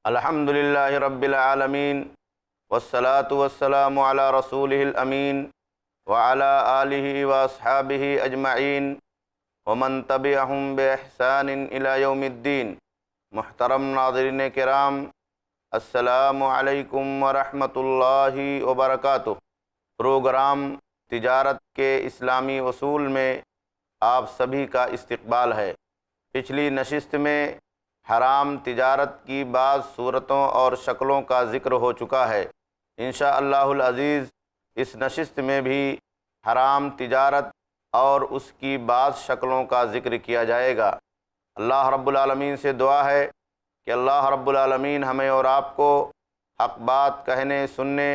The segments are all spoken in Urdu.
الحمد للہ رب العالمین والصلاة والسلام علی رسولہ الامین وعلی آلہ واصحابہ اجمعین ومن تبعہم بإحسان الی یوم الدین۔ محترم ناظرین کرام، السلام علیکم ورحمۃ اللہ وبرکاتہ۔ پروگرام تجارت کے اسلامی اصول میں آپ سبھی کا استقبال ہے۔ پچھلی نشست میں حرام تجارت کی بعض صورتوں اور شکلوں کا ذکر ہو چکا ہے۔ انشاءاللہ العزیز اس نشست میں بھی حرام تجارت اور اس کی بعض شکلوں کا ذکر کیا جائے گا۔ اللہ رب العالمین سے دعا ہے کہ اللہ رب العالمین ہمیں اور آپ کو حق بات کہنے، سننے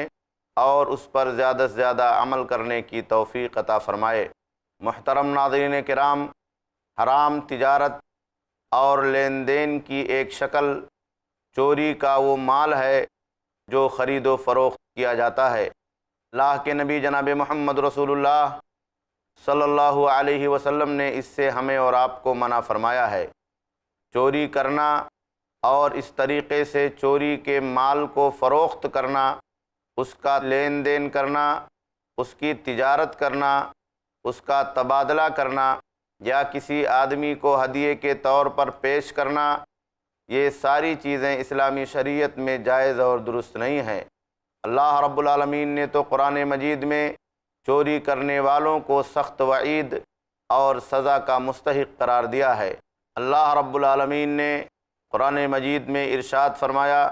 اور اس پر زیادہ سے زیادہ عمل کرنے کی توفیق عطا فرمائے۔ محترم ناظرین کرام، حرام تجارت اور لین دین کی ایک شکل چوری کا وہ مال ہے جو خرید و فروخت کیا جاتا ہے۔ اللہ کے نبی جناب محمد رسول اللہ صلی اللہ علیہ وسلم نے اس سے ہمیں اور آپ کو منع فرمایا ہے۔ چوری کرنا اور اس طریقے سے چوری کے مال کو فروخت کرنا، اس کا لین دین کرنا، اس کی تجارت کرنا، اس کا تبادلہ کرنا یا کسی آدمی کو ہدیے کے طور پر پیش کرنا، یہ ساری چیزیں اسلامی شریعت میں جائز اور درست نہیں ہیں۔ اللہ رب العالمین نے تو قرآن مجید میں چوری کرنے والوں کو سخت وعید اور سزا کا مستحق قرار دیا ہے۔ اللہ رب العالمین نے قرآن مجید میں ارشاد فرمایا،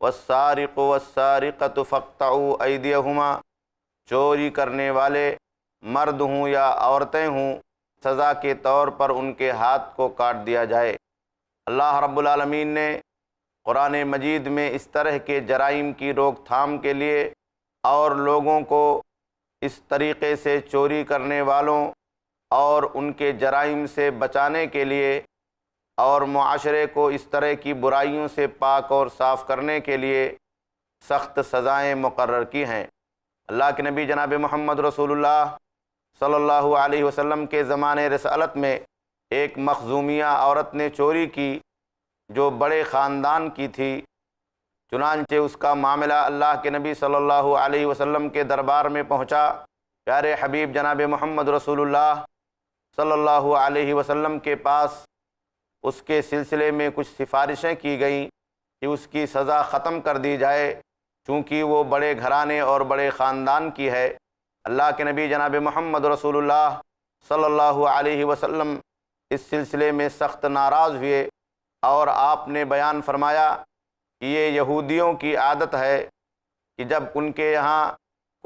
والسارق والسارقۃ فاقطعوا ایدیہما، چوری کرنے والے مرد ہوں یا عورتیں ہوں، سزا کے طور پر ان کے ہاتھ کو کاٹ دیا جائے۔ اللہ رب العالمین نے قرآن مجید میں اس طرح کے جرائم کی روک تھام کے لیے اور لوگوں کو اس طریقے سے چوری کرنے والوں اور ان کے جرائم سے بچانے کے لیے اور معاشرے کو اس طرح کی برائیوں سے پاک اور صاف کرنے کے لیے سخت سزائیں مقرر کی ہیں۔ اللہ کے نبی جناب محمد رسول اللہ صلی اللہ علیہ وسلم کے زمانے رسالت میں ایک مخزومیہ عورت نے چوری کی جو بڑے خاندان کی تھی۔ چنانچہ اس کا معاملہ اللہ کے نبی صلی اللہ علیہ وسلم کے دربار میں پہنچا۔ پیارے حبیب جناب محمد رسول اللہ صلی اللہ علیہ وسلم کے پاس اس کے سلسلے میں کچھ سفارشیں کی گئیں کہ اس کی سزا ختم کر دی جائے، چونکہ وہ بڑے گھرانے اور بڑے خاندان کی ہے۔ اللہ کے نبی جناب محمد رسول اللہ صلی اللہ علیہ وسلم اس سلسلے میں سخت ناراض ہوئے اور آپ نے بیان فرمایا کہ یہ یہودیوں کی عادت ہے کہ جب ان کے یہاں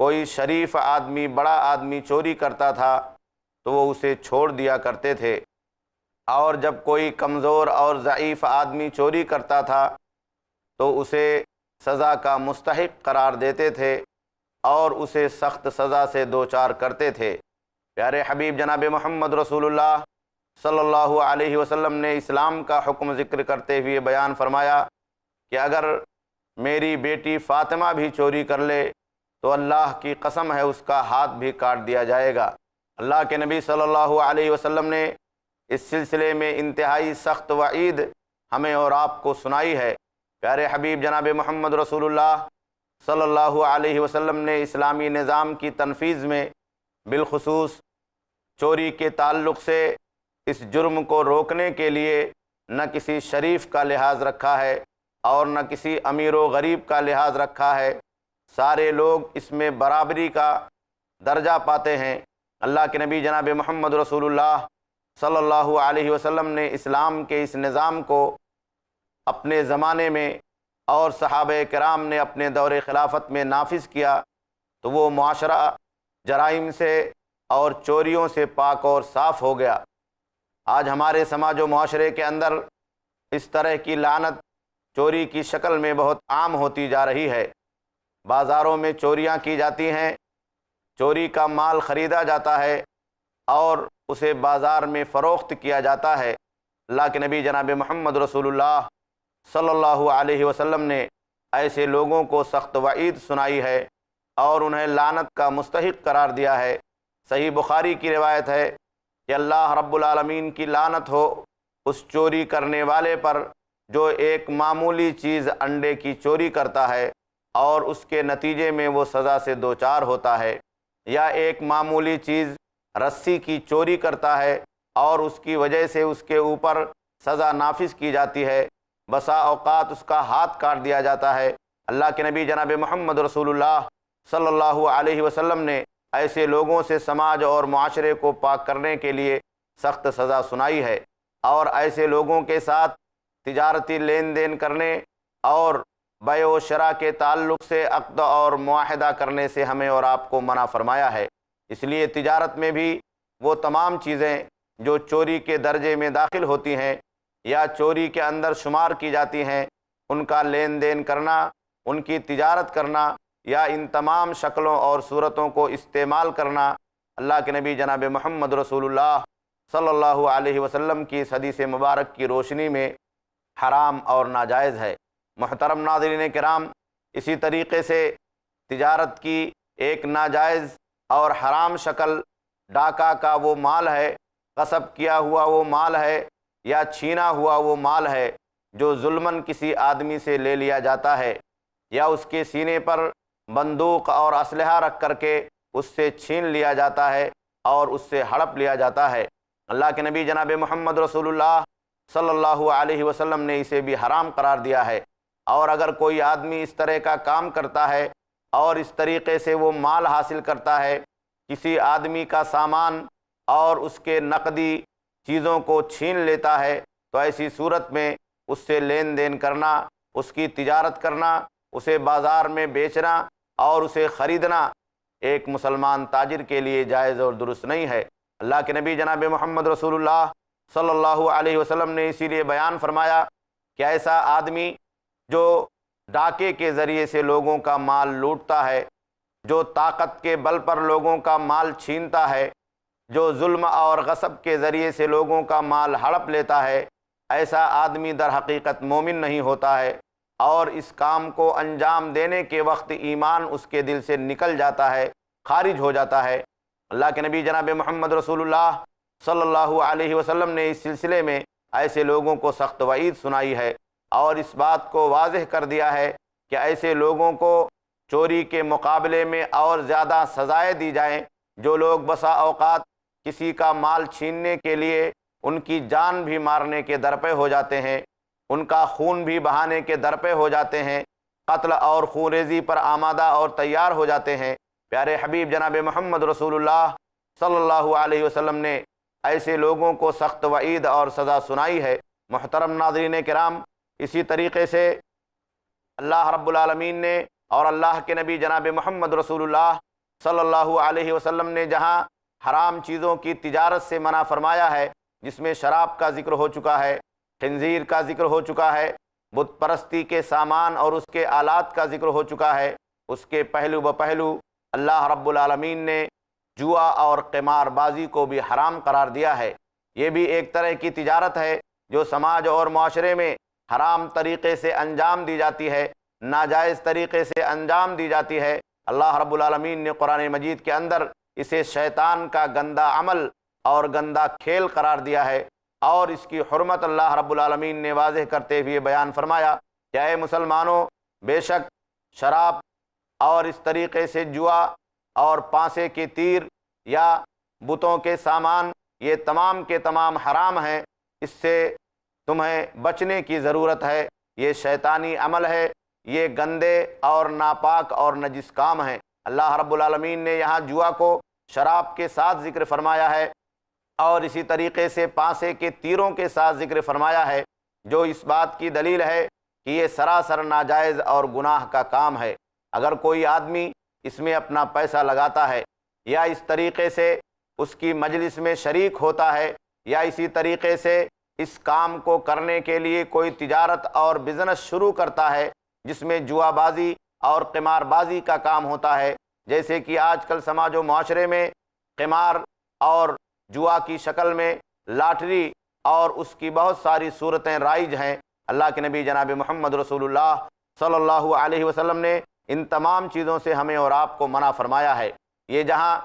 کوئی شریف آدمی، بڑا آدمی چوری کرتا تھا تو وہ اسے چھوڑ دیا کرتے تھے، اور جب کوئی کمزور اور ضعیف آدمی چوری کرتا تھا تو اسے سزا کا مستحق قرار دیتے تھے اور اسے سخت سزا سے دوچار کرتے تھے۔ پیارے حبیب جناب محمد رسول اللہ صلی اللہ علیہ وسلم نے اسلام کا حکم ذکر کرتے ہوئے بیان فرمایا کہ اگر میری بیٹی فاطمہ بھی چوری کر لے تو اللہ کی قسم ہے اس کا ہاتھ بھی کاٹ دیا جائے گا۔ اللہ کے نبی صلی اللہ علیہ وسلم نے اس سلسلے میں انتہائی سخت وعید ہمیں اور آپ کو سنائی ہے۔ پیارے حبیب جناب محمد رسول اللہ صلی اللہ علیہ وسلم نے اسلامی نظام کی تنفیذ میں بالخصوص چوری کے تعلق سے اس جرم کو روکنے کے لیے نہ کسی شریف کا لحاظ رکھا ہے اور نہ کسی امیر و غریب کا لحاظ رکھا ہے، سارے لوگ اس میں برابری کا درجہ پاتے ہیں۔ اللہ کے نبی جناب محمد رسول اللہ صلی اللہ علیہ وسلم نے اسلام کے اس نظام کو اپنے زمانے میں اور صحابہ کرام نے اپنے دور خلافت میں نافذ کیا تو وہ معاشرہ جرائم سے اور چوریوں سے پاک اور صاف ہو گیا۔ آج ہمارے سماج و معاشرے کے اندر اس طرح کی لعنت چوری کی شکل میں بہت عام ہوتی جا رہی ہے۔ بازاروں میں چوریاں کی جاتی ہیں، چوری کا مال خریدا جاتا ہے اور اسے بازار میں فروخت کیا جاتا ہے۔ اللہ کے نبی جناب محمد رسول اللہ صلی اللہ علیہ وسلم نے ایسے لوگوں کو سخت وعید سنائی ہے اور انہیں لعنت کا مستحق قرار دیا ہے۔ صحیح بخاری کی روایت ہے کہ اللہ رب العالمین کی لعنت ہو اس چوری کرنے والے پر جو ایک معمولی چیز انڈے کی چوری کرتا ہے اور اس کے نتیجے میں وہ سزا سے دوچار ہوتا ہے، یا ایک معمولی چیز رسی کی چوری کرتا ہے اور اس کی وجہ سے اس کے اوپر سزا نافذ کی جاتی ہے، بسا اوقات اس کا ہاتھ کاٹ دیا جاتا ہے۔ اللہ کے نبی جناب محمد رسول اللہ صلی اللہ علیہ وسلم نے ایسے لوگوں سے سماج اور معاشرے کو پاک کرنے کے لیے سخت سزا سنائی ہے، اور ایسے لوگوں کے ساتھ تجارتی لین دین کرنے اور بیع و شراء کے تعلق سے عقد اور معاہدہ کرنے سے ہمیں اور آپ کو منع فرمایا ہے۔ اس لیے تجارت میں بھی وہ تمام چیزیں جو چوری کے درجے میں داخل ہوتی ہیں یا چوری کے اندر شمار کی جاتی ہیں، ان کا لین دین کرنا، ان کی تجارت کرنا یا ان تمام شکلوں اور صورتوں کو استعمال کرنا اللہ کے نبی جناب محمد رسول اللہ صلی اللہ علیہ وسلم کی اس حدیث مبارک کی روشنی میں حرام اور ناجائز ہے۔ محترم ناظرین کرام، اسی طریقے سے تجارت کی ایک ناجائز اور حرام شکل ڈاکہ کا وہ مال ہے، غصب کیا ہوا وہ مال ہے یا چھینا ہوا وہ مال ہے جو ظلماً کسی آدمی سے لے لیا جاتا ہے، یا اس کے سینے پر بندوق اور اسلحہ رکھ کر کے اس سے چھین لیا جاتا ہے اور اس سے ہڑپ لیا جاتا ہے۔ اللہ کے نبی جناب محمد رسول اللہ صلی اللہ علیہ وسلم نے اسے بھی حرام قرار دیا ہے، اور اگر کوئی آدمی اس طرح کا کام کرتا ہے اور اس طریقے سے وہ مال حاصل کرتا ہے، کسی آدمی کا سامان اور اس کے نقدی چیزوں کو چھین لیتا ہے، تو ایسی صورت میں اس سے لین دین کرنا، اس کی تجارت کرنا، اسے بازار میں بیچنا اور اسے خریدنا ایک مسلمان تاجر کے لیے جائز اور درست نہیں ہے۔ اللہ کے نبی جناب محمد رسول اللہ صلی اللہ علیہ وسلم نے اسی لیے بیان فرمایا کہ ایسا آدمی جو ڈاکے کے ذریعے سے لوگوں کا مال لوٹتا ہے، جو طاقت کے بل پر لوگوں کا مال چھینتا ہے، جو ظلم اور غصب کے ذریعے سے لوگوں کا مال ہڑپ لیتا ہے، ایسا آدمی در حقیقت مومن نہیں ہوتا ہے، اور اس کام کو انجام دینے کے وقت ایمان اس کے دل سے نکل جاتا ہے، خارج ہو جاتا ہے۔ اللہ کے نبی جناب محمد رسول اللہ صلی اللہ علیہ وسلم نے اس سلسلے میں ایسے لوگوں کو سخت وعید سنائی ہے، اور اس بات کو واضح کر دیا ہے کہ ایسے لوگوں کو چوری کے مقابلے میں اور زیادہ سزائیں دی جائیں، جو لوگ بسا اوقات کسی کا مال چھیننے کے لیے ان کی جان بھی مارنے کے درپے ہو جاتے ہیں، ان کا خون بھی بہانے کے درپے ہو جاتے ہیں، قتل اور خونریزی پر آمادہ اور تیار ہو جاتے ہیں۔ پیارے حبیب جناب محمد رسول اللہ صلی اللہ علیہ وسلم نے ایسے لوگوں کو سخت وعید اور سزا سنائی ہے۔ محترم ناظرین کرام، اسی طریقے سے اللہ رب العالمین نے اور اللہ کے نبی جناب محمد رسول اللہ صلی اللہ علیہ وسلم نے جہاں حرام چیزوں کی تجارت سے منع فرمایا ہے، جس میں شراب کا ذکر ہو چکا ہے، خنزیر کا ذکر ہو چکا ہے، بت پرستی کے سامان اور اس کے آلات کا ذکر ہو چکا ہے، اس کے پہلو بپہلو اللہ رب العالمین نے جوا اور قمار بازی کو بھی حرام قرار دیا ہے۔ یہ بھی ایک طرح کی تجارت ہے جو سماج اور معاشرے میں حرام طریقے سے انجام دی جاتی ہے، ناجائز طریقے سے انجام دی جاتی ہے۔ اللہ رب العالمین نے قرآن مجید کے اندر اسے شیطان کا گندا عمل اور گندا کھیل قرار دیا ہے، اور اس کی حرمت اللہ رب العالمین نے واضح کرتے ہوئے بیان فرمایا کہ اے مسلمانوں، بے شک شراب اور اس طریقے سے جوا اور پانسے کے تیر یا بتوں کے سامان، یہ تمام کے تمام حرام ہیں، اس سے تمہیں بچنے کی ضرورت ہے۔ یہ شیطانی عمل ہے، یہ گندے اور ناپاک اور نجس کام ہیں۔ اللہ رب العالمین نے یہاں جوا کو شراب کے ساتھ ذکر فرمایا ہے، اور اسی طریقے سے پانسے کے تیروں کے ساتھ ذکر فرمایا ہے، جو اس بات کی دلیل ہے کہ یہ سراسر ناجائز اور گناہ کا کام ہے۔ اگر کوئی آدمی اس میں اپنا پیسہ لگاتا ہے، یا اس طریقے سے اس کی مجلس میں شریک ہوتا ہے، یا اسی طریقے سے اس کام کو کرنے کے لیے کوئی تجارت اور بزنس شروع کرتا ہے جس میں جوا بازی اور قمار بازی کا کام ہوتا ہے، جیسے کہ آج کل سماج و معاشرے میں قمار اور جوا کی شکل میں لاٹری اور اس کی بہت ساری صورتیں رائج ہیں۔ اللہ کے نبی جناب محمد رسول اللہ صلی اللہ علیہ وسلم نے ان تمام چیزوں سے ہمیں اور آپ کو منع فرمایا ہے۔ یہ جہاں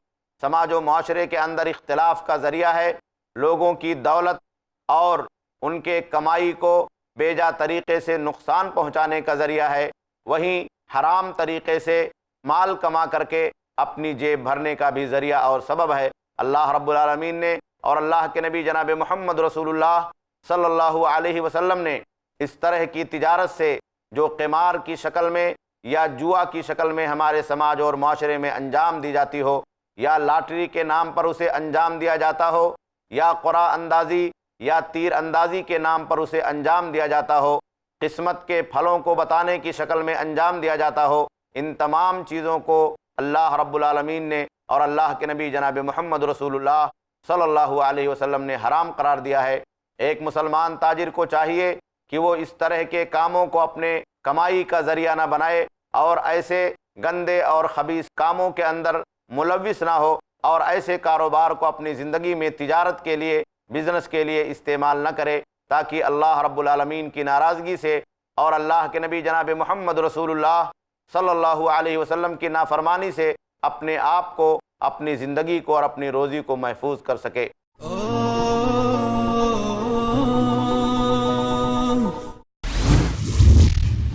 سماج و معاشرے کے اندر اختلاف کا ذریعہ ہے، لوگوں کی دولت اور ان کے کمائی کو بے جا طریقے سے نقصان پہنچانے کا ذریعہ ہے، وہیں حرام طریقے سے مال کما کر کے اپنی جیب بھرنے کا بھی ذریعہ اور سبب ہے۔ اللہ رب العالمین نے اور اللہ کے نبی جناب محمد رسول اللہ صلی اللہ علیہ وسلم نے اس طرح کی تجارت سے جو قمار کی شکل میں یا جوا کی شکل میں ہمارے سماج اور معاشرے میں انجام دی جاتی ہو، یا لاٹری کے نام پر اسے انجام دیا جاتا ہو، یا قرعہ اندازی یا تیر اندازی کے نام پر اسے انجام دیا جاتا ہو، قسمت کے پھلوں کو بتانے کی شکل میں انجام دیا جاتا ہو، ان تمام چیزوں کو اللہ رب العالمین نے اور اللہ کے نبی جناب محمد رسول اللہ صلی اللہ علیہ وسلم نے حرام قرار دیا ہے۔ ایک مسلمان تاجر کو چاہیے کہ وہ اس طرح کے کاموں کو اپنے کمائی کا ذریعہ نہ بنائے اور ایسے گندے اور خبیث کاموں کے اندر ملوث نہ ہو، اور ایسے کاروبار کو اپنی زندگی میں تجارت کے لیے، بزنس کے لیے استعمال نہ کرے، تاکہ اللہ رب العالمین کی ناراضگی سے اور اللہ کے نبی جناب محمد رسول اللہ صلی اللہ علیہ وسلم کی نافرمانی سے اپنے آپ کو، اپنی زندگی کو اور اپنی روزی کو محفوظ کر سکے۔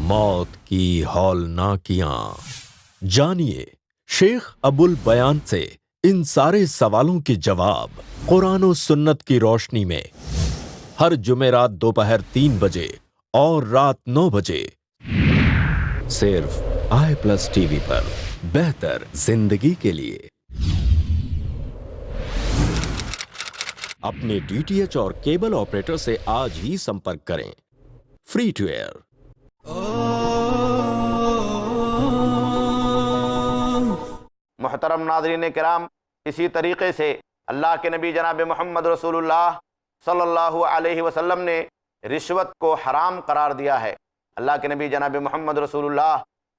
موت کی ہولناکیاں، جانیے شیخ ابو البیان سے ان سارے سوالوں کے جواب قرآن و سنت کی روشنی میں، ہر جمعرات دوپہر 3 بجے اور رات 9 بجے صرف i+ ٹی وی پر، بہتر زندگی کے لیے۔ اپنے DTH اور کیبل آپریٹر سے آج ہی سمپرک کریں۔ Free to air. محترم ناظرین کرام، اسی طریقے سے اللہ کے نبی جناب محمد رسول اللہ صلی اللہ علیہ وسلم نے رشوت کو حرام قرار دیا ہے۔ اللہ کے نبی جناب محمد رسول اللہ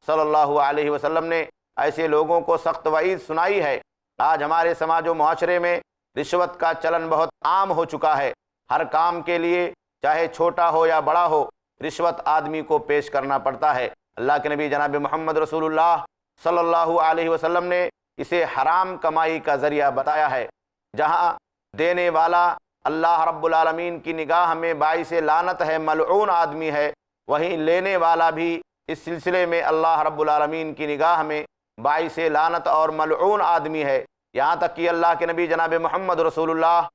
صلی اللہ علیہ وسلم نے ایسے لوگوں کو سخت وعید سنائی ہے۔ آج ہمارے سماج و معاشرے میں رشوت کا چلن بہت عام ہو چکا ہے۔ ہر کام کے لیے، چاہے چھوٹا ہو یا بڑا ہو، رشوت آدمی کو پیش کرنا پڑتا ہے۔ اللہ کے نبی جناب محمد رسول اللہ صلی اللہ علیہ وسلم نے اسے حرام کمائی کا ذریعہ بتایا ہے۔ جہاں دینے والا اللہ رب العالمین کی نگاہ میں باعث لعنت ہے، ملعون آدمی ہے، وہیں لینے والا بھی اس سلسلے میں اللہ رب العالمین کی نگاہ میں باعث لعنت اور ملعون آدمی ہے۔ یہاں تک کہ اللہ کے نبی جناب محمد رسول اللہ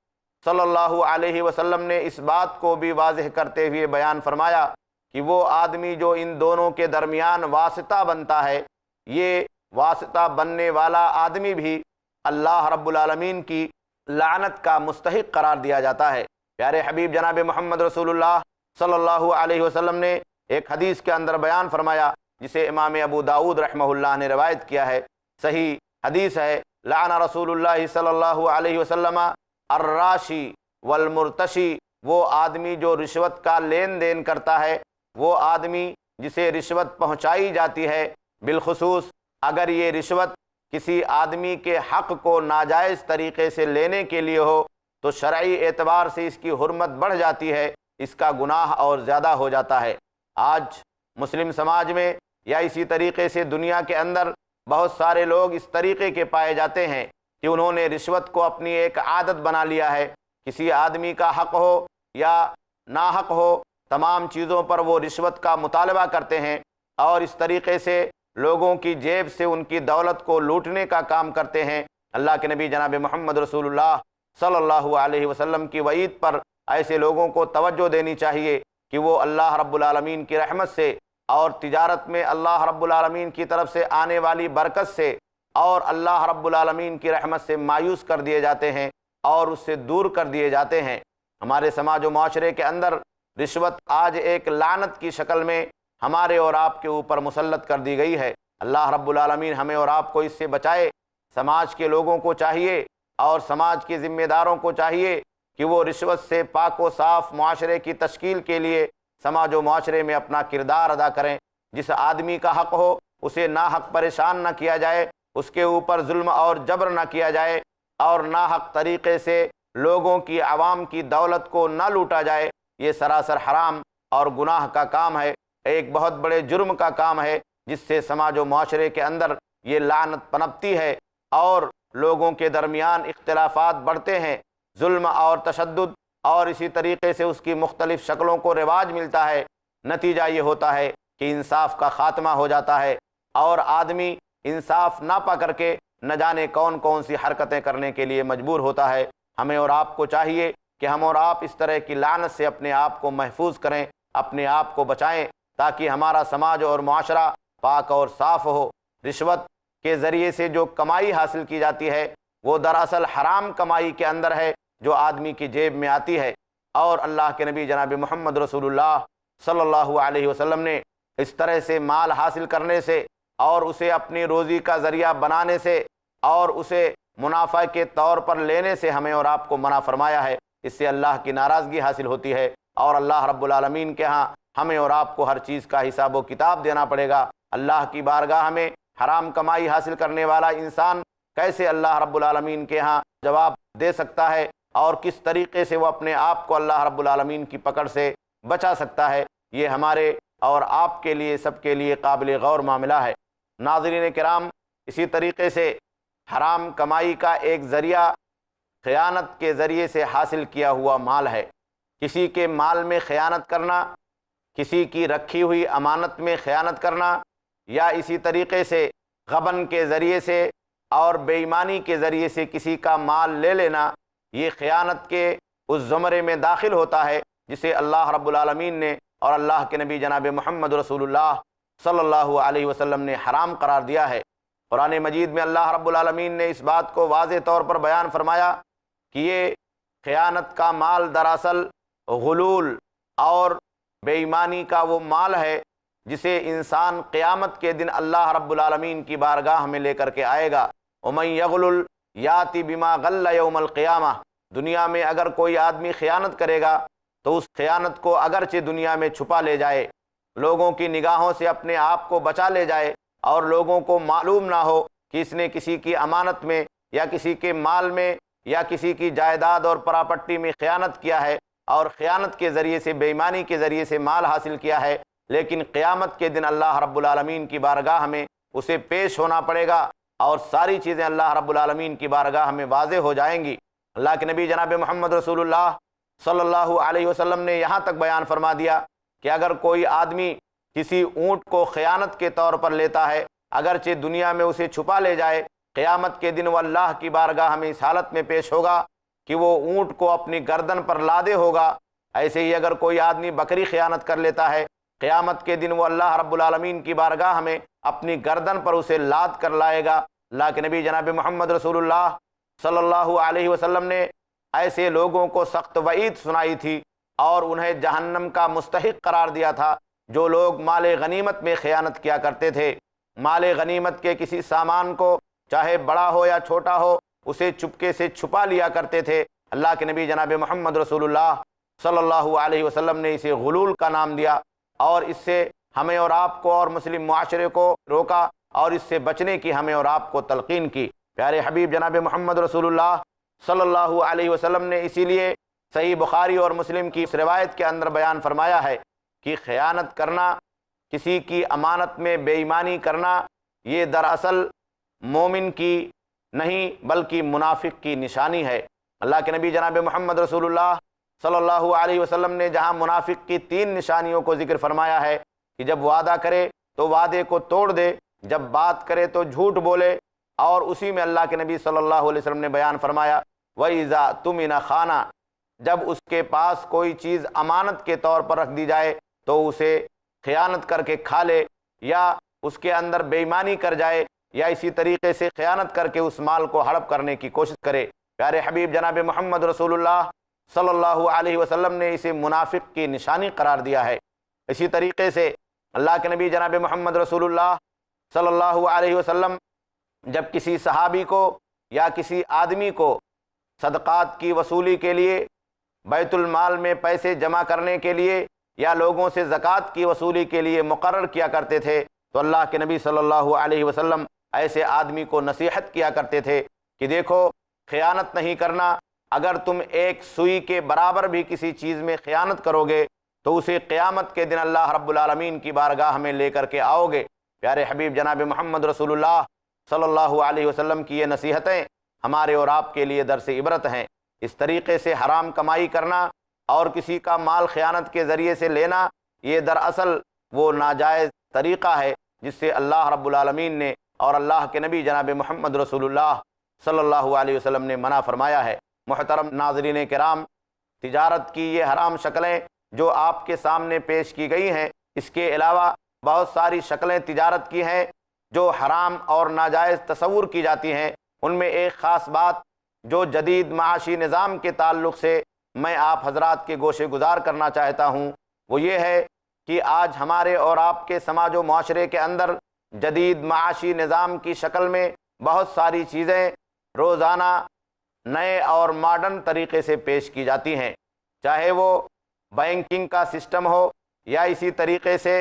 صلی اللہ علیہ وسلم نے اس بات کو بھی واضح کرتے ہوئے بیان فرمایا کہ وہ آدمی جو ان دونوں کے درمیان واسطہ بنتا ہے، یہ واسطہ بننے والا آدمی بھی اللہ رب العالمین کی لعنت کا مستحق قرار دیا جاتا ہے۔ پیارے حبیب جناب محمد رسول اللہ صلی اللہ علیہ وسلم نے ایک حدیث کے اندر بیان فرمایا، جسے امام ابو داؤد رحمہ اللہ نے روایت کیا ہے، صحیح حدیث ہے، لعن رسول اللہ صلی اللہ علیہ وسلم الراشی والمرتشی، وہ آدمی جو رشوت کا لین دین کرتا ہے، وہ آدمی جسے رشوت پہنچائی جاتی ہے، بالخصوص اگر یہ رشوت کسی آدمی کے حق کو ناجائز طریقے سے لینے کے لیے ہو تو شرعی اعتبار سے اس کی حرمت بڑھ جاتی ہے، اس کا گناہ اور زیادہ ہو جاتا ہے۔ آج مسلم سماج میں یا اسی طریقے سے دنیا کے اندر بہت سارے لوگ اس طریقے کے پائے جاتے ہیں کہ انہوں نے رشوت کو اپنی ایک عادت بنا لیا ہے۔ کسی آدمی کا حق ہو یا ناحق ہو، تمام چیزوں پر وہ رشوت کا مطالبہ کرتے ہیں اور اس طریقے سے لوگوں کی جیب سے ان کی دولت کو لوٹنے کا کام کرتے ہیں۔ اللہ کے نبی جناب محمد رسول اللہ صلی اللہ علیہ وسلم کی وعید پر ایسے لوگوں کو توجہ دینی چاہیے کہ وہ اللہ رب العالمین کی رحمت سے اور تجارت میں اللہ رب العالمین کی طرف سے آنے والی برکت سے اور اللہ رب العالمین کی رحمت سے مایوس کر دیے جاتے ہیں اور اس سے دور کر دیے جاتے ہیں۔ ہمارے سماج و معاشرے کے اندر رشوت آج ایک لعنت کی شکل میں ہمارے اور آپ کے اوپر مسلط کر دی گئی ہے۔ اللہ رب العالمین ہمیں اور آپ کو اس سے بچائے۔ سماج کے لوگوں کو چاہیے اور سماج کے ذمہ داروں کو چاہیے کہ وہ رشوت سے پاک و صاف معاشرے کی تشکیل کے لیے سماج و معاشرے میں اپنا کردار ادا کریں۔ جس آدمی کا حق ہو اسے ناحق پریشان نہ کیا جائے، اس کے اوپر ظلم اور جبر نہ کیا جائے اور ناحق طریقے سے لوگوں کی، عوام کی دولت کو نہ لوٹا جائے۔ یہ سراسر حرام اور گناہ کا کام ہے، ایک بہت بڑے جرم کا کام ہے، جس سے سماج و معاشرے کے اندر یہ لعنت پنپتی ہے اور لوگوں کے درمیان اختلافات بڑھتے ہیں، ظلم اور تشدد اور اسی طریقے سے اس کی مختلف شکلوں کو رواج ملتا ہے، نتیجہ یہ ہوتا ہے کہ انصاف کا خاتمہ ہو جاتا ہے اور آدمی انصاف نہ پا کر کے نہ جانے کون کون سی حرکتیں کرنے کے لیے مجبور ہوتا ہے۔ ہمیں اور آپ کو چاہیے کہ ہم اور آپ اس طرح کی لعنت سے اپنے آپ کو محفوظ کریں، اپنے آپ کو بچائیں، تاکہ ہمارا سماج اور معاشرہ پاک اور صاف ہو۔ رشوت کے ذریعے سے جو کمائی حاصل کی جاتی ہے وہ دراصل حرام کمائی کے اندر ہے جو آدمی کی جیب میں آتی ہے، اور اللہ کے نبی جناب محمد رسول اللہ صلی اللہ علیہ وسلم نے اس طرح سے مال حاصل کرنے سے اور اسے اپنی روزی کا ذریعہ بنانے سے اور اسے منافع کے طور پر لینے سے ہمیں اور آپ کو منع فرمایا ہے۔ اس سے اللہ کی ناراضگی حاصل ہوتی ہے اور اللہ رب العالمین کے ہاں ہمیں اور آپ کو ہر چیز کا حساب و کتاب دینا پڑے گا۔ اللہ کی بارگاہ میں حرام کمائی حاصل کرنے والا انسان کیسے اللہ رب العالمین کے ہاں جواب دے سکتا ہے اور کس طریقے سے وہ اپنے آپ کو اللہ رب العالمین کی پکڑ سے بچا سکتا ہے، یہ ہمارے اور آپ کے لیے سب کے لیے قابل غور معاملہ ہے۔ ناظرین کرام، اسی طریقے سے حرام کمائی کا ایک ذریعہ خیانت کے ذریعے سے حاصل کیا ہوا مال ہے۔ کسی کے مال میں خیانت کرنا، کسی کی رکھی ہوئی امانت میں خیانت کرنا، یا اسی طریقے سے غبن کے ذریعے سے اور بے ایمانی کے ذریعے سے کسی کا مال لے لینا، یہ خیانت کے اس زمرے میں داخل ہوتا ہے جسے اللہ رب العالمین نے اور اللہ کے نبی جناب محمد رسول اللہ صلی اللہ علیہ وسلم نے حرام قرار دیا ہے۔ قرآن مجید میں اللہ رب العالمین نے اس بات کو واضح طور پر بیان فرمایا کہ یہ خیانت کا مال دراصل غلول اور بے ایمانی کا وہ مال ہے جسے انسان قیامت کے دن اللہ رب العالمین کی بارگاہ میں لے کر کے آئے گا۔ وَمَن يَغْلُلْ يَأْتِ بِمَا غَلَّ يَوْمَ الْقِيَامَةِ، دنیا میں اگر کوئی آدمی خیانت کرے گا تو اس خیانت کو اگرچہ دنیا میں چھپا لے جائے، لوگوں کی نگاہوں سے اپنے آپ کو بچا لے جائے اور لوگوں کو معلوم نہ ہو کہ اس نے کسی کی امانت میں یا کسی کے مال میں یا کسی کی جائیداد اور پراپرٹی میں خیانت کیا ہے اور خیانت کے ذریعے سے بے ایمانی کے ذریعے سے مال حاصل کیا ہے، لیکن قیامت کے دن اللہ رب العالمین کی بارگاہ میں اسے پیش ہونا پڑے گا اور ساری چیزیں اللہ رب العالمین کی بارگاہ میں واضح ہو جائیں گی۔ اللہ کے نبی جناب محمد رسول اللہ صلی اللہ علیہ وسلم نے یہاں تک بیان فرما دیا کہ اگر کوئی آدمی کسی اونٹ کو خیانت کے طور پر لیتا ہے، اگرچہ دنیا میں اسے چھپا لے جائے، قیامت کے دن وہ اللہ کی بارگاہ میں اس حالت میں پیش ہوگا کہ وہ اونٹ کو اپنی گردن پر لادے ہوگا۔ ایسے ہی اگر کوئی آدمی بکری خیانت کر لیتا ہے، قیامت کے دن وہ اللہ رب العالمین کی بارگاہ میں اپنی گردن پر اسے لاد کر لائے گا۔ اللہ کے نبی جناب محمد رسول اللہ صلی اللہ علیہ وسلم نے ایسے لوگوں کو سخت وعید سنائی تھی اور انہیں جہنم کا مستحق قرار دیا تھا جو لوگ مال غنیمت میں خیانت کیا کرتے تھے۔ مال غنیمت کے کسی سامان کو چاہے بڑا ہو یا چھوٹا ہو اسے چپکے سے چھپا لیا کرتے تھے۔ اللہ کے نبی جناب محمد رسول اللہ صلی اللہ علیہ وسلم نے اسے غلول کا نام دیا اور اس سے ہمیں اور آپ کو اور مسلم معاشرے کو روکا اور اس سے بچنے کی ہمیں اور آپ کو تلقین کی۔ پیارے حبیب جناب محمد رسول اللہ صلی اللہ علیہ وسلم نے اسی لیے صحیح بخاری اور مسلم کی اس روایت کے اندر بیان فرمایا ہے کہ خیانت کرنا، کسی کی امانت میں بے ایمانی کرنا، یہ دراصل مومن کی نہیں بلکہ منافق کی نشانی ہے۔ اللہ کے نبی جناب محمد رسول اللہ صلی اللہ علیہ وسلم نے جہاں منافق کی 3 نشانیوں کو ذکر فرمایا ہے کہ جب وعدہ کرے تو وعدے کو توڑ دے، جب بات کرے تو جھوٹ بولے، اور اسی میں اللہ کے نبی صلی اللہ علیہ وسلم نے بیان فرمایا وَإِذَا تُمِنَ خَانَ، جب اس کے پاس کوئی چیز امانت کے طور پر رکھ دی جائے تو اسے خیانت کر کے کھا لے یا اس کے اندر بے ایمانی کر جائے یا اسی طریقے سے خیانت کر کے اس مال کو ہڑپ کرنے کی کوشش کرے۔ پیارے حبیب جناب محمد رسول اللہ صلی اللہ علیہ وسلم نے اسے منافق کی نشانی قرار دیا ہے۔ اسی طریقے سے اللہ کے نبی جناب محمد رسول اللہ صلی اللہ علیہ وسلم جب کسی صحابی کو یا کسی آدمی کو صدقات کی وصولی کے لیے، بیت المال میں پیسے جمع کرنے کے لیے یا لوگوں سے زکوٰۃ کی وصولی کے لیے مقرر کیا کرتے تھے تو اللہ کے نبی صلی اللہ علیہ وسلم ایسے آدمی کو نصیحت کیا کرتے تھے کہ دیکھو، خیانت نہیں کرنا، اگر تم ایک سوئی کے برابر بھی کسی چیز میں خیانت کرو گے تو اسے قیامت کے دن اللہ رب العالمین کی بارگاہ میں لے کر کے آؤ گے۔ پیارے حبیب جناب محمد رسول اللہ صلی اللہ علیہ وسلم کی یہ نصیحتیں ہمارے اور آپ کے لیے درس عبرت ہیں۔ اس طریقے سے حرام کمائی کرنا اور کسی کا مال خیانت کے ذریعے سے لینا، یہ دراصل وہ ناجائز طریقہ ہے جس سے اللہ رب العالمین نے اور اللہ کے نبی جناب محمد رسول اللہ صلی اللہ علیہ وسلم نے منع فرمایا ہے۔ محترم ناظرین کرام، تجارت کی یہ حرام شکلیں جو آپ کے سامنے پیش کی گئی ہیں، اس کے علاوہ بہت ساری شکلیں تجارت کی ہیں جو حرام اور ناجائز تصور کی جاتی ہیں۔ ان میں ایک خاص بات جو جدید معاشی نظام کے تعلق سے میں آپ حضرات کے گوشے گزار کرنا چاہتا ہوں، وہ یہ ہے کہ آج ہمارے اور آپ کے سماج و معاشرے کے اندر جدید معاشی نظام کی شکل میں بہت ساری چیزیں روزانہ نئے اور ماڈرن طریقے سے پیش کی جاتی ہیں، چاہے وہ بینکنگ کا سسٹم ہو یا اسی طریقے سے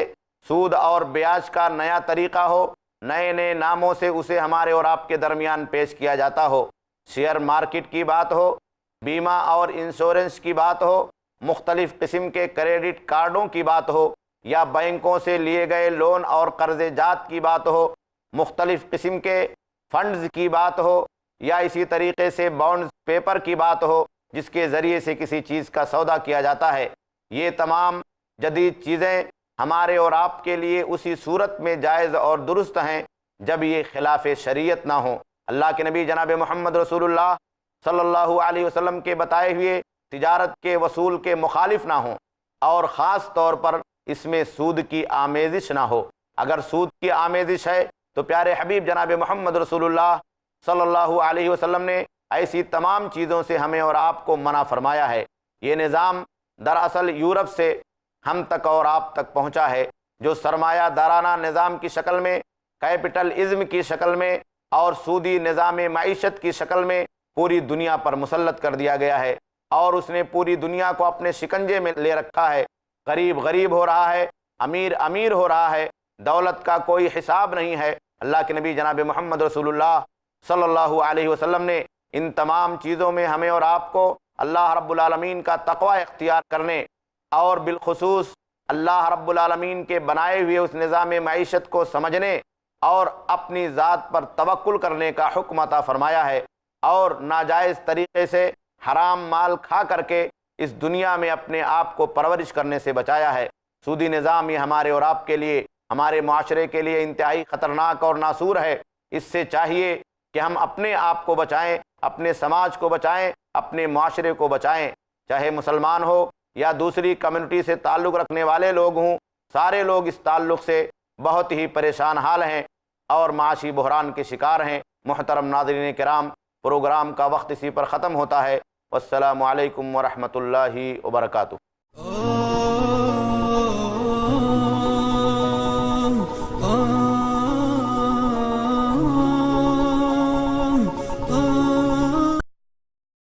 سود اور بیاج کا نیا طریقہ ہو، نئے نئے ناموں سے اسے ہمارے اور آپ کے درمیان پیش کیا جاتا ہو۔ شیئر مارکیٹ کی بات ہو، بیمہ اور انشورنس کی بات ہو، مختلف قسم کے کریڈٹ کارڈوں کی بات ہو، یا بینکوں سے لیے گئے لون اور قرض جات کی بات ہو، مختلف قسم کے فنڈز کی بات ہو، یا اسی طریقے سے بانڈز پیپر کی بات ہو جس کے ذریعے سے کسی چیز کا سودا کیا جاتا ہے، یہ تمام جدید چیزیں ہمارے اور آپ کے لیے اسی صورت میں جائز اور درست ہیں جب یہ خلاف شریعت نہ ہوں، اللہ کے نبی جناب محمد رسول اللہ صلی اللہ علیہ وسلم کے بتائے ہوئے تجارت کے وصول کے مخالف نہ ہوں، اور خاص طور پر اس میں سود کی آمیزش نہ ہو۔ اگر سود کی آمیزش ہے تو پیارے حبیب جناب محمد رسول اللہ صلی اللہ علیہ وسلم نے ایسی تمام چیزوں سے ہمیں اور آپ کو منع فرمایا ہے۔ یہ نظام دراصل یورپ سے ہم تک اور آپ تک پہنچا ہے، جو سرمایہ دارانہ نظام کی شکل میں، کیپٹلزم کی شکل میں اور سودی نظام معیشت کی شکل میں پوری دنیا پر مسلط کر دیا گیا ہے، اور اس نے پوری دنیا کو اپنے شکنجے میں لے رکھا ہے۔ غریب غریب ہو رہا ہے، امیر امیر ہو رہا ہے، دولت کا کوئی حساب نہیں ہے۔ اللہ کے نبی جناب محمد رسول اللہ صلی اللہ علیہ وسلم نے ان تمام چیزوں میں ہمیں اور آپ کو اللہ رب العالمین کا تقوی اختیار کرنے اور بالخصوص اللہ رب العالمین کے بنائے ہوئے اس نظام معیشت کو سمجھنے اور اپنی ذات پر توکل کرنے کا حکم عطا فرمایا ہے، اور ناجائز طریقے سے حرام مال کھا کر کے اس دنیا میں اپنے آپ کو پرورش کرنے سے بچایا ہے۔ سودی نظام یہ ہمارے اور آپ کے لیے، ہمارے معاشرے کے لیے انتہائی خطرناک اور ناسور ہے۔ اس سے چاہیے کہ ہم اپنے آپ کو بچائیں، اپنے سماج کو بچائیں، اپنے معاشرے کو بچائیں، چاہے مسلمان ہو یا دوسری کمیونٹی سے تعلق رکھنے والے لوگ ہوں، سارے لوگ اس تعلق سے بہت ہی پریشان حال ہیں اور معاشی بحران کے شکار ہیں۔ محترم ناظرین کرام، پروگرام کا وقت اسی پر ختم ہوتا ہے۔ والسلام علیکم ورحمۃ اللہ وبرکاتہ۔